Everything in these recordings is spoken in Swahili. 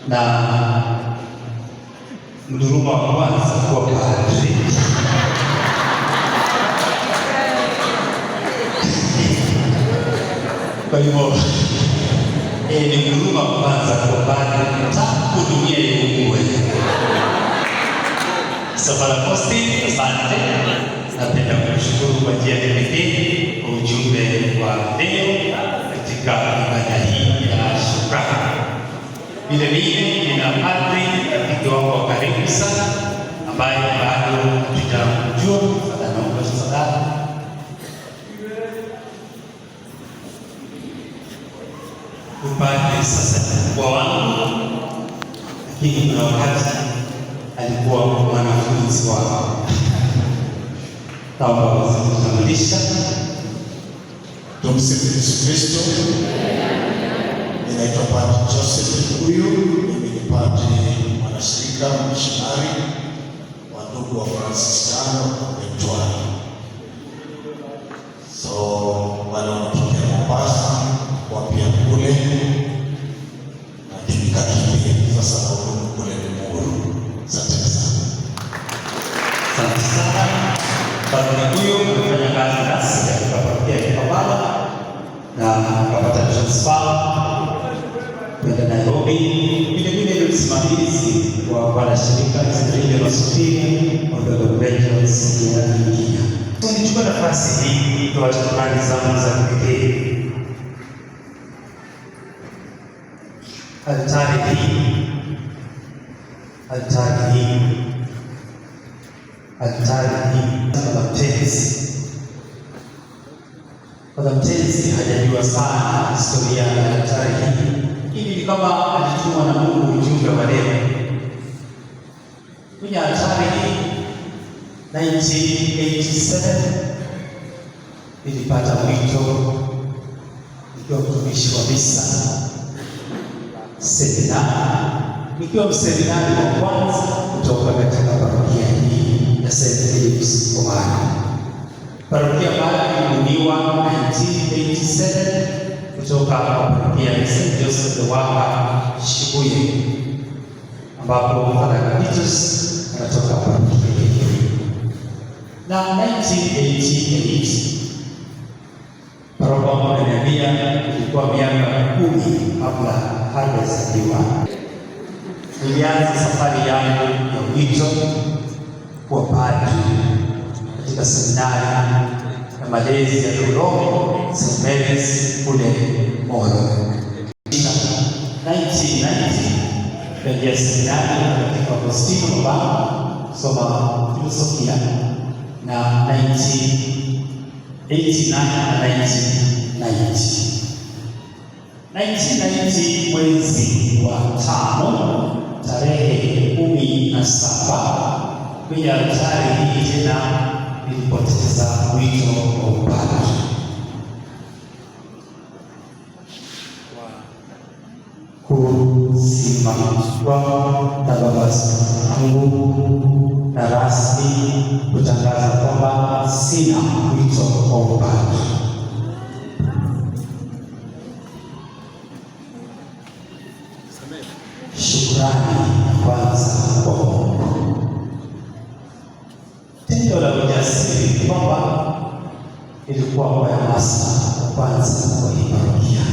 na Mduruma wa kwanza kuwa padri. Kwa hivyo ni Mduruma wa kwanza kuwa padri tangu dunia iumbwe. Safari Posti, asante. Napenda kushukuru kwa njia ya pekee kwa ujumbe wa leo katika ibada hii ya shukrani. Vile vile nina padri rafiki wangu wa karibu sana ambaye bado hatujamjua, naomba tafadhali. Upadri sasa kwa wangu, lakini kuna wakati alikuwa mwanafunzi wao. Naomba kukamilisha. Tumsifu Yesu Kristo. Ninaitwa Padre Joseph huyu, mimi ni padri mwanashirika mishonari wa ndugu wa Franciscano Mtwara. So wale wanatokea Mombasa kwa pia kule na kimikakili sasa na hudumu kule ni Muru. Asante sana. Asante sana. Padri huyu amefanya kazi nasi katika parokia ya Kipambala na akapata transfer kwenda Nairobi. Vile vile ni msimamizi wa wanashirika Israeli Masufiri wa Beverages ya India. Nichukua nafasi hii kwa shukrani zangu za pekee. Altari hii Padre Mtezi hajajua sana historia ya altari hii. Hivi ni kama alitumwa na Mungu ujumbe wa leo. Kwenye altari hii 1987 nilipata wito nikiwa mtumishi wa misa seminari, nikiwa mseminari wa kwanza kutoka katika parokia hii ya St. Philip's Omani. Parokia bado ilibuniwa 1987 kutoka parokia ya St. Joseph the Waka Shibuye, ambapo Father Capitus anatoka parokia hii. Na 1988 paroko ameniambia ilikuwa miaka 10 kabla hajazaliwa, nilianza safari yangu ya wito kuwa padri katika seminari ya malezi ya kiroho St. Mary's kule Moro. 1990 kaingia seminari katika Agostino Mbaba kusoma filosofia, na 1989 na 1990 mwezi wa 5 tarehe 17 kwenye altari hii tena nilipoteza wito wa upadri. Kusimamishwa na baba yangu na rasmi kutangaza kwamba sina wito wa upadri. Shukrani kwanza kwa Mungu. Tendo la ujasiri kwamba ilikuwa kwa hamasa kwanza kwa hii parokia,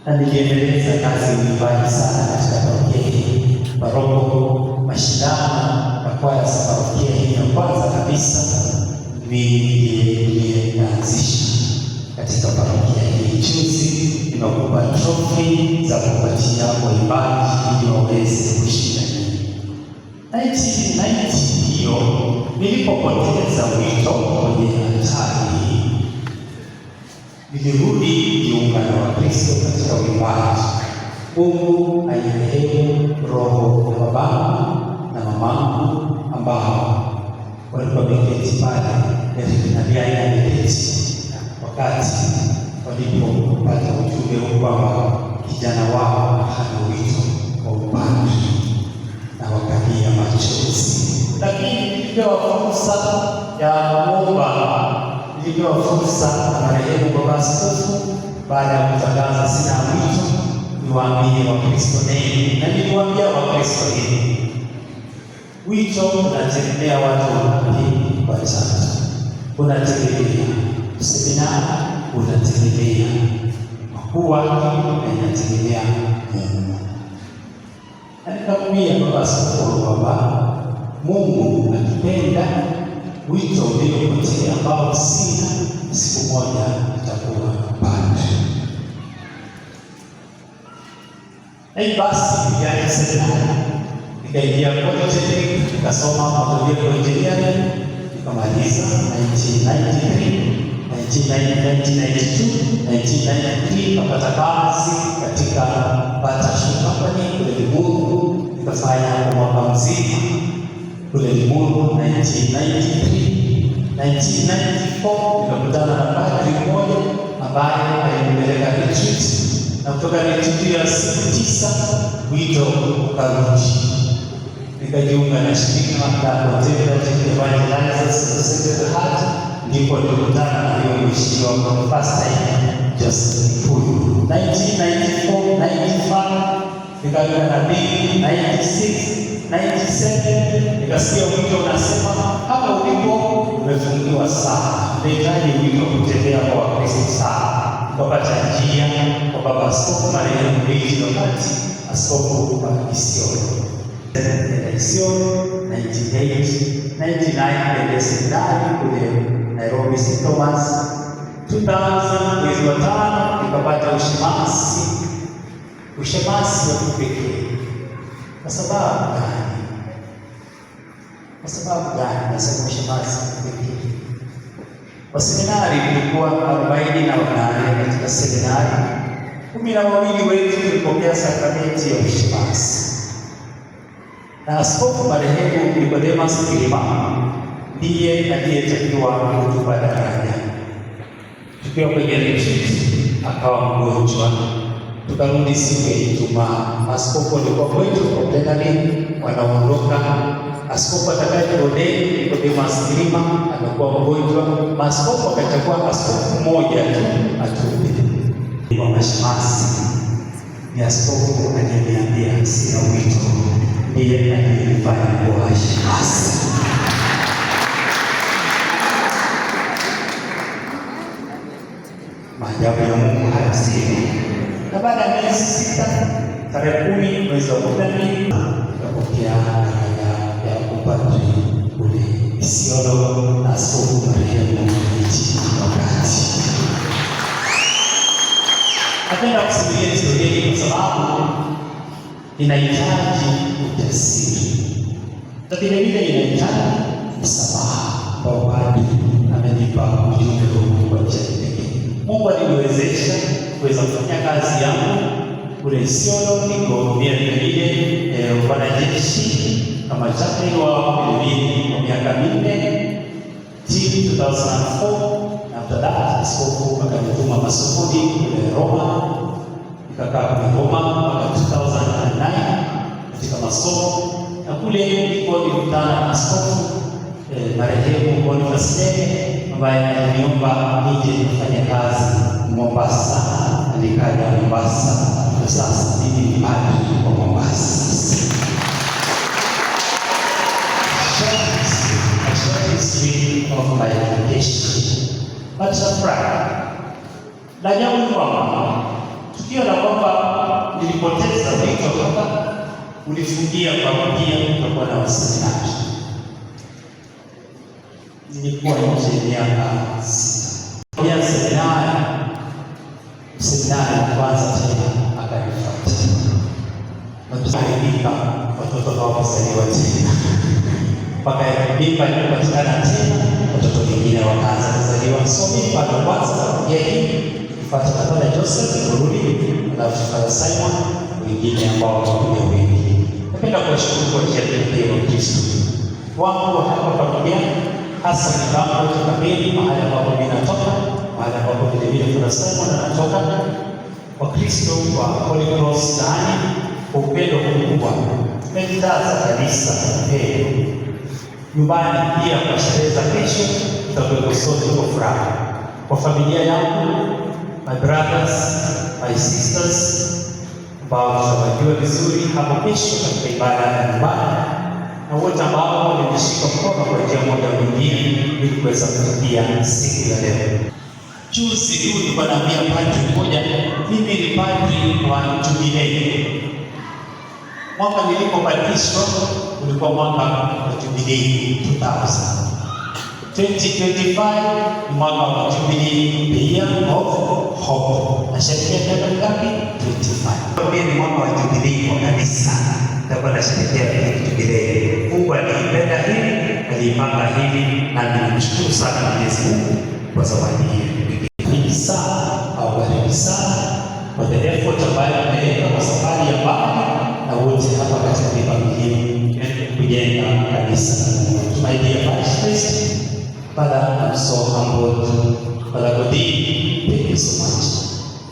na niliendeleza kazi mbalimbali sana katika parokia hii. Paroko mashindano na kwaya za parokia hii ya kwanza kabisa nilianzisha katika parokia hii. Juzi nimekupa trophy za kupatia waimbaji ili waweze kushinda. 1990 hiyo nilipopoteza wito kwenye altari, nilirudi jiunga na Wakristo katika uimbaji. Mungu airehemu roho ya babangu na mamangu ambao walikuwa wameketi pale na ameketi wakati walipopata ujumbe huu kwamba kijana wao hana wito wa upadri, na wakalia machozi. Lakini nilipewa fursa ya kuomba, nilipewa fursa na marehemu baba askofu baada ya kutangaza sina wito niwaambie Wakristo nini, na niliwaambia Wakristo nini. Wito unategemea watu wangapi? Watatu. Unategemea seminari, unategemea wakuu wake, na inategemea Mungu. Nikamwambia baba askofu kwamba Mungu akipenda wito uliopotea ambao sina, siku moja itakuwa padre. Basi nilianza seminari, nikaingia polytechnic, nikasoma matoleo ya engineering, nikamaliza 1992, nikapata kazi katika Battersea Company kule Limuru, nikafanya mwaka mzima kule Limuru. 1994 nikakutana na padri mmoja ambaye alinipeleka retreat, na kutoka retreat ya siku 9 wito ukarudi. Nikajiunga na shirika la Contemplative Evangelizers of the Sacred Heart, ndipo nilikutana na hiyo mheshimiwa kwa first time Joseph Kikuyu. 1994, 95 nikajiunga na 96, 97 nikasikia wito unasema hapa ulipo umefungiwa sana, unahitaji wito kutembea kwa Wakristo sana. Nikapata njia kwa baba askofu marehemu Luigi Lokati, askofu wa Isiolo. 1999 nende seminari kule Nairobi St. Thomas. 2000 mwezi wa 5 nikapata ushemasi wa kipekee. Kwa sababu gani nasema ushemasi wa kipekee? Kwa seminari kulikuwa 48 katika seminari, 12 wetu tulipokea sakramenti ya ushemasi, na askofu marehemu Nicodemus Kilima ndiye aliyetakiwa kutupa daraja. Tukiwa kwenye retreat akawa mgonjwa, tukarudi siku ya Ijumaa. Askofu alikuwa kwetu kwa plenary, wanaondoka. Askofu atakayetuonea Nicodemus Kilima amekuwa mgonjwa, maaskofu akachagua askofu mmoja tu atupe wa mashemasi. Ni askofu aliyeniambia sina wito, ndiye aliyefanya kuwa shemasi. Maajabu ya Mungu hayasemi. Na baada ya miezi 6, tarehe 10 mwezi wa 12 nikapokea daraja ya upadri kule Isiolo na askofu marehemu Luigi Lokati. Napenda kusimulia historia hii kwa sababu inahitaji ujasiri, na vile vile inahitaji msamaha ambao padri amenipa ujumbe huu kwa njia pekee. Mungu aliniwezesha kuweza kufanya kazi yangu kule Isiolo. Niko vile vile wanajeshi kama chaplain wa Pilipili kwa miaka 4 till 2004. After that askofu akanituma masomoni kule Roma, nikakaa kule Roma mpaka 2009 katika masomo, na kule ndipo nilikutana na askofu marehemu Boniface ambaye aliniomba nije kufanya kazi Mombasa. Nikaja Mombasa na sasa mimi ni padri wa Mombasa. Of my education. But surprise. Na jambo ni kwamba tukio la kwamba nilipoteza wito hapa ulifungia parokia kutokuwa na waseminari. Nilikuwa nje miaka 6. Ya seminari kwanza tena akanifuata. Watusaidika watoto hawakuzaliwa tena. Mpaka mimba ilipatikana tena, watoto wengine wakaanza kuzaliwa. So mimba ya kwanza yeye ifuata Father Joseph kurudi, alafu Father Simon, wengine ambao watakuja wengi. Napenda kuwashukuru kwa njia pekee wa Kristo wangu hapa pamoja, hasa kitambo cha kamili, mahali ambapo mimi natoka, mahali ambapo vile vile Father Simon anatoka. Kwa Kristo wa Holy Cross ndani, kwa upendo mkubwa tumejitaza kanisa upendo. Nyumbani pia kwa sherehe za kesho tutakuwa sote kwa furaha. Kwa familia yangu, my brothers, my sisters, ambao tutawajua vizuri hapo kesho katika ibada ya nyumbani, na wote ambao wamejishika mkono kwa njia moja au nyingine ili kuweza kufikia siku ya leo. Juzi tu nilikuwa naambia padri mmoja, mimi ni padri wa Jubilei. Mwaka nilipobatizwa ulikuwa mwaka wa Jubilei 2000. 2025 ni mwaka wa Jubilei, the year of hope. Nasherehekea miaka mingapi? 25. Pia ni mwaka wa Jubilei kwa kanisa. Tutakuwa nasherehekea Jubilei. Mungu aliipenda hili, alipanga hili, na ninamshukuru sana Mwenyezi Mungu kwa zawadi hii. Awabariki sana kwa the effort ambayo ameweka kwa safari ya Baba na wote hapa katika familia kujenga kanisa. My dear Parish Priest, Father, I'm so humbled. Father Godin, thank you so much.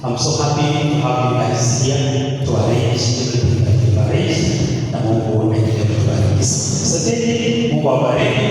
I'm so happy to have you guys here to arrange everything that you've arranged, na Mungu aendelee kutubariki. Asante, Mungu awabariki.